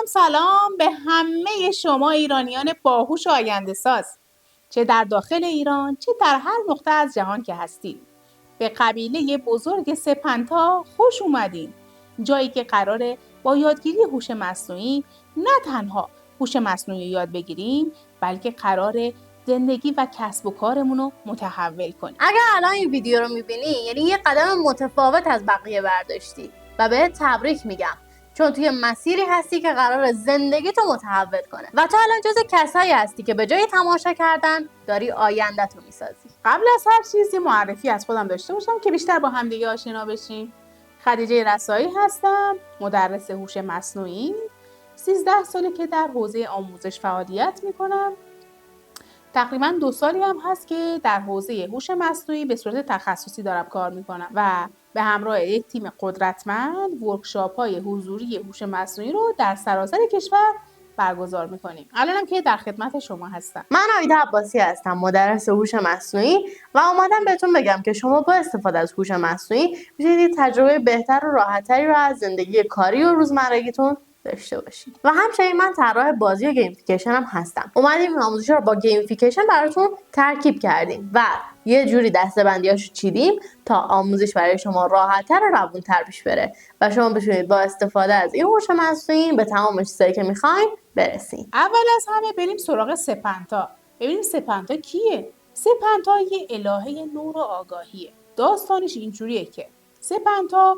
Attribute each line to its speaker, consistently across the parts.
Speaker 1: سلام به همه شما ایرانیان باهوش و آینده ساز، چه در داخل ایران چه در هر نقطه از جهان که هستید. به قبیله بزرگ سپنتا خوش اومدین، جایی که قراره با یادگیری هوش مصنوعی نه تنها هوش مصنوعی یاد بگیریم، بلکه قراره زندگی و کسب و کارمون رو متحول کنیم.
Speaker 2: اگر الان این ویدیو رو میبینی یعنی یه قدم متفاوت از بقیه برداشتی و بهت تبریک میگم، چون توی مسیری هستی که قرار زندگیتو متحول کنه و تو الان جز کسایی هستی که به جای تماشا کردن داری آینده‌تو میسازی.
Speaker 1: قبل از هر چیزی معرفی از خودم داشته باشم که بیشتر با همدیگه آشنا بشیم. خدیجه رسایی هستم، مدرس هوش مصنوعی. 13 ساله که در حوزه آموزش فعالیت میکنم. تقریبا 2 سالی هم هست که در حوزه هوش مصنوعی به صورت تخصصی دارم کار میکنم و به همراه یک تیم قدرتمند ورکشاپ‌های حضوری هوش مصنوعی رو در سراسر کشور برگزار میکنیم. الانم که در خدمت شما هستم.
Speaker 2: من آیدا عباسی هستم، مدرس هوش مصنوعی و اومدم بهتون بگم که شما با استفاده از هوش مصنوعی میتونید تجربه بهتر و راحت‌تری رو از زندگی کاری و روزمرگیتون داشته باشید. و همچنین من طراح بازی و گیمفیکیشن هم هستم. اومدیم این آموزش رو با گیمفیکیشن براتون ترکیب کردیم و یه جوری دسته‌بندیاشو چیدیم تا آموزش برای شما راحت‌تر و روون‌تر پیش بره و شما بتونید با استفاده از این هوش مصنوعی به تمام چیزایی که می‌خواید برسید.
Speaker 1: اول از همه بریم سراغ سپنتا. ببینیم سپنتا کیه؟ سپنتا یه الهه نور و آگاهیه. داستانش اینجوریه که سپنتا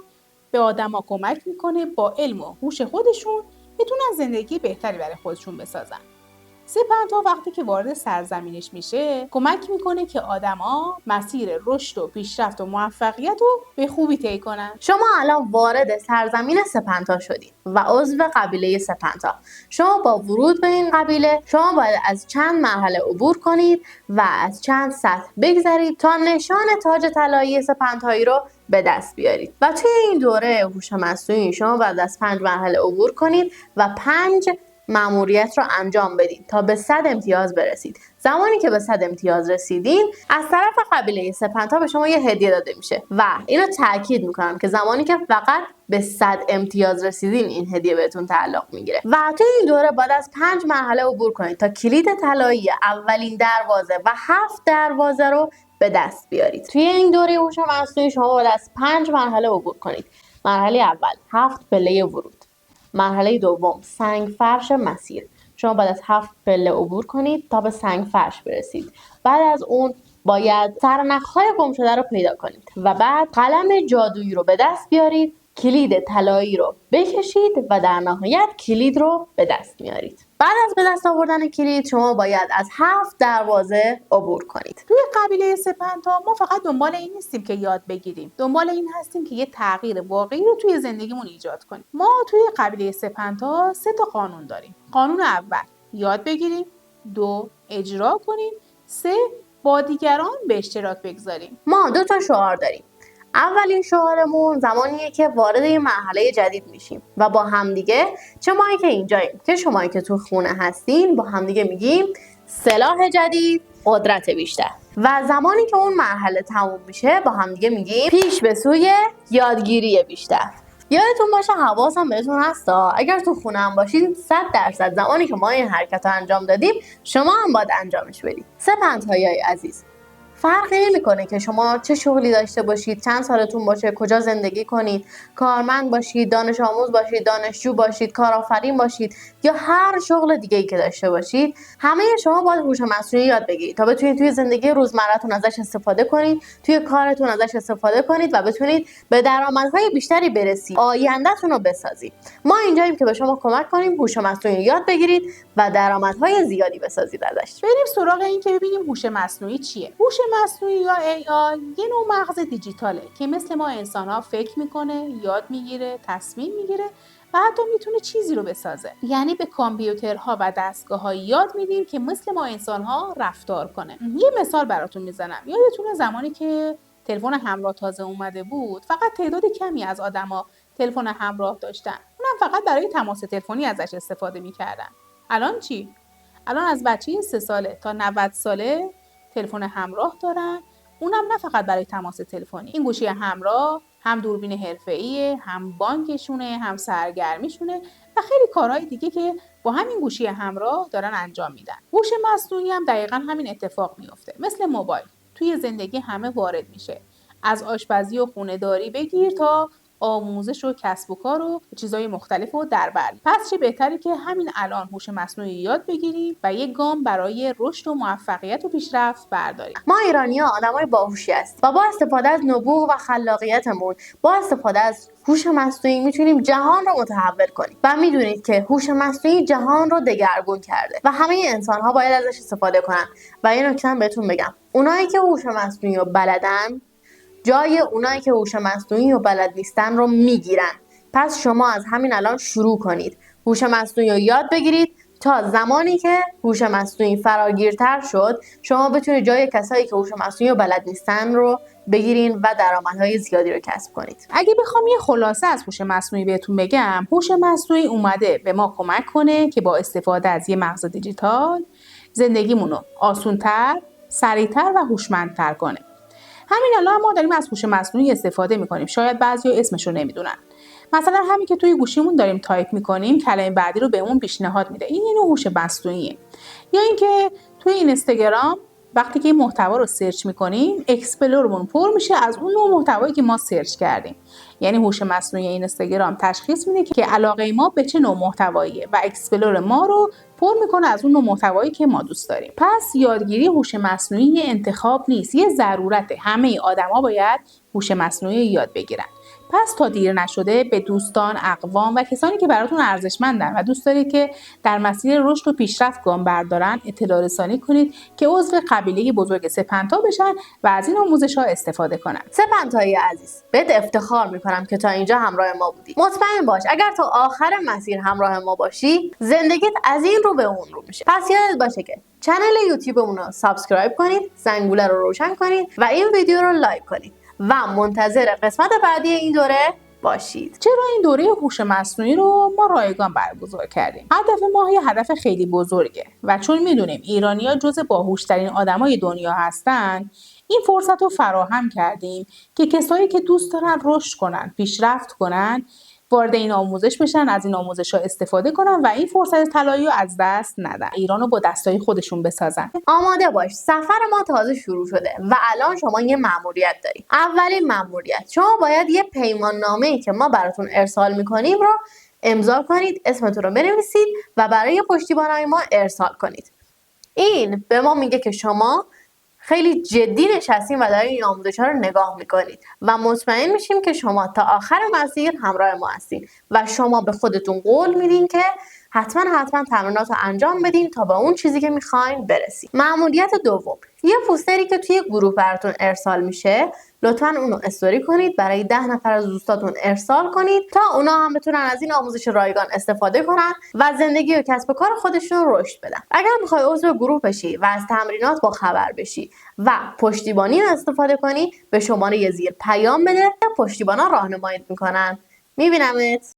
Speaker 1: به آدما کمک میکنه با علم و هوش خودشون بتونن زندگی بهتری برای خودشون بسازن. سپنتا وقتی که وارد سرزمینش میشه کمک میکنه که آدما مسیر رشد و پیشرفت و موفقیت رو به خوبی طی کنن.
Speaker 2: شما الان وارد سرزمین سپنتا شدید و عضو قبیله سپنتا. شما با ورود به این قبیله شما باید از چند مرحله عبور کنید و از چند سطح بگذرید تا نشان تاج طلایی سپنتایی رو به دست بیارید. و توی این دوره هوش مصنوعی شما باید از 5 مرحله عبور کنید و 5 مأموریت رو انجام بدید تا به 100 امتیاز برسید. زمانی که به 100 امتیاز رسیدین از طرف قبیله سپنتا به شما یه هدیه داده میشه و اینو تاکید میکنم که زمانی که فقط به 100 امتیاز رسیدین این هدیه بهتون تعلق میگیره و توی این دوره بعد از 5 مرحله عبور کنید تا کلید طلایی اولین دروازه و 7 دروازه رو به دست بیارید. توی این دوره هوش مصنوعی شما باید از 5 مرحله عبور کنید. مرحله اول 7 پله ورود. مرحله دوم سنگ فرش مسیر. شما باید از 7 پله عبور کنید تا به سنگ فرش برسید. بعد از اون باید سرنخ‌های گم شده رو پیدا کنید و بعد قلم جادویی رو به دست بیارید، کلید طلایی رو بکشید و در نهایت کلید رو به دست میارید. بعد از به دست آوردن کلید شما باید از 7 دروازه عبور کنید.
Speaker 1: توی قبیله سپنتا ما فقط دنبال این نیستیم که یاد بگیریم، دنبال این هستیم که یه تغییر واقعی رو توی زندگیمون ایجاد کنیم. ما توی قبیله سپنتا 3 تا قانون داریم. قانون اول یاد بگیریم، 2 اجرا کنیم، 3 با دیگران به اشتراک بگذاریم.
Speaker 2: ما 2 تا شعار داریم. اولین شعارمون زمانیه که وارد یه مرحله جدید میشیم و با همدیگه، چه مایی که اینجاییم چه شمایی که تو خونه هستین، با همدیگه میگیم سلاح جدید، قدرت بیشتر. و زمانی که اون مرحله تموم میشه با همدیگه میگیم پیش به سوی یادگیری بیشتر. یادتون باشه حواسم بهتون هستا، اگر تو خونه هم باشین 100% زمانی که ما این حرکت رو انجام دادیم شما هم باید انجامش بدید. سپنتایی عزیز، فرقی نمی‌کنه که شما چه شغلی داشته باشید، چند سالتون باشه، کجا زندگی کنید، کارمند باشید، دانش آموز باشید، دانشجو باشید، کارآفرین باشید یا هر شغل دیگه‌ای که داشته باشید، همه شما باید هوش مصنوعی یاد بگیرید تا بتونید توی زندگی روزمره‌تون ازش استفاده کنید، توی کارتون ازش استفاده کنید و بتونید به درآمدهای بیشتری برسید، آینده‌تون رو بسازید. ما اینجاییم که به شما کمک کنیم هوش مصنوعی یاد بگیرید و درآمدهای زیادی بسازید ازش.
Speaker 1: بریم سراغ این که ببینیم هوش مصنوعی چیه. هوش مصنوعی یا AI یه نوع مغز دیجیتاله که مثل ما انسان‌ها فکر میکنه، یاد میگیره، تصمیم میگیره و حتی میتونه چیزی رو بسازه. یعنی به کامپیوترها و دستگاه‌ها یاد میدیم که مثل ما انسان‌ها رفتار کنه. یه مثال براتون میزنم. یادتونه زمانی که تلفن همراه تازه اومده بود، فقط تعداد کمی از آدما تلفن همراه داشتن. اونم فقط برای تماس تلفنی ازش استفاده میکردن. الان چی؟ الان از بچه 3 ساله تا 90 ساله تلفن همراه دارن، اونم نه فقط برای تماس تلفنی. این گوشی همراه هم دوربین حرفه‌ایه، هم بانکشونه، هم سرگرمیشونه و خیلی کارهای دیگه که با همین گوشی همراه دارن انجام میدن. هوش مصنوعی هم دقیقا همین اتفاق میفته. مثل موبایل توی زندگی همه وارد میشه. از آشپزی و خونه‌داری بگیر تا آموزش و کسب و کار و چیزهای مختلف رو در بر. پس چه بهتره که همین الان هوش مصنوعی یاد بگیریم و یک گام برای رشد و موفقیت و پیشرفت برداریم.
Speaker 2: ما ایرانی‌ها آدمای باهوشی هستیم و با استفاده از نبوغ و خلاقیتمون، با استفاده از هوش مصنوعی میتونیم جهان رو متحول کنیم و میدونید که هوش مصنوعی جهان رو دگرگون کرده و همه انسان‌ها باید ازش استفاده کنن. و یه نکته هم بهتون بگم، اونایی که هوش مصنوعی رو بلدن جای اونایی که هوش مصنوعی رو بلد نیستن رو میگیرن. پس شما از همین الان شروع کنید هوش مصنوعی رو یاد بگیرید تا زمانی که هوش مصنوعی فراگیرتر شد شما بتونید جای کسایی که هوش مصنوعی رو بلد نیستن رو بگیرین و درآمدهای زیادی رو کسب کنید.
Speaker 1: اگه بخوام یه خلاصه از هوش مصنوعی بهتون بگم، هوش مصنوعی اومده به ما کمک کنه که با استفاده از یه مغز دیجیتال زندگیمون رو آسون‌تر، سریع‌تر و هوشمندتر کنه. همین الان ما داریم از هوش مصنوعی استفاده می‌کنیم. شاید بعضیا اسمش رو نمیدونن. مثلا همین که توی گوشیمون داریم تایپ می‌کنیم، کلمه بعدی رو بهمون پیشنهاد میده. این یه نوع هوش مصنوعیه. یا اینکه توی اینستاگرام وقتی که این محتوا رو سرچ می‌کنیم، اکسپلورمون پر میشه از اون نوع محتوایی که ما سرچ کردیم. یعنی هوش مصنوعی اینستاگرام تشخیص میده که علاقه ما به چه نوع محتواییه و اکسپلور ما رو پر میکنه از اون نوع محتوایی که ما دوست داریم. پس یادگیری هوش مصنوعی یه انتخاب نیست، یه ضرورته. همه آدما باید هوش مصنوعی یاد بگیرن. پس تا دیر نشده به دوستان، اقوام و کسانی که براتون ارزشمندن و دوست دارید که در مسیر رشد و پیشرفت گام بردارن اطلاع رسانی کنید که عضو قبیله بزرگ سپنتا بشن و از این آموزش‌ها استفاده کنن.
Speaker 2: سپنتایی عزیز، بهت افتخار میکنم که تا اینجا همراه ما بودی. مطمئن باش اگر تا آخر مسیر همراه ما باشی زندگیت از این رو به اون رو میشه. پس یادت باشه که کانال یوتیوبمون رو سابسکرایب کنید، زنگوله رو روشن کنید و این ویدیو رو لایک کنید و منتظر قسمت بعدی این دوره باشید.
Speaker 1: چرا این دوره هوش مصنوعی رو ما رایگان برگزار کردیم؟ هدف ما یه هدف خیلی بزرگه و چون میدونیم ایرانی‌ها جز باهوش‌ترین آدمای دنیا هستن، این فرصت رو فراهم کردیم که کسایی که دوست دارن رشد کنن، پیشرفت کنن، وارد این آموزش بشن، از این آموزش‌ها استفاده کنن و این فرصت طلایی رو از دست ندن. ایران رو با دستای خودشون بسازن.
Speaker 2: آماده باش، سفر ما تازه شروع شده و الان شما یه مأموریت داری. اولین مأموریت، شما باید یه پیمان نامه‌ای که ما براتون ارسال می‌کنیم رو امضا کنید، اسمتون رو بنویسید و برای پشتیبانای ما ارسال کنید. این به ما میگه که شما خیلی جدی نشستین و دارین این آموزش‌ها رو نگاه میکنید و مطمئن میشیم که شما تا آخر مسیر همراه ما هستین و شما به خودتون قول میدین که حتما تمرینات رو انجام بدین تا به اون چیزی که میخواین برسید. مأموریت دوم، یه پوستری که توی گروه براتون ارسال میشه لطفاً اونو استوری کنید، برای 10 نفر از دوستاتون ارسال کنید تا اونا هم بتونن از این آموزش رایگان استفاده کنن و زندگی و کسب و کار خودشون رو رشد بدن. اگر میخوای عضو گروه بشی و از تمرینات با خبر بشی و پشتیبانی رو استفاده کنی، به شماره زیر پیام بده تا پشتیبانا راهنماییت میکنن. میبینمت.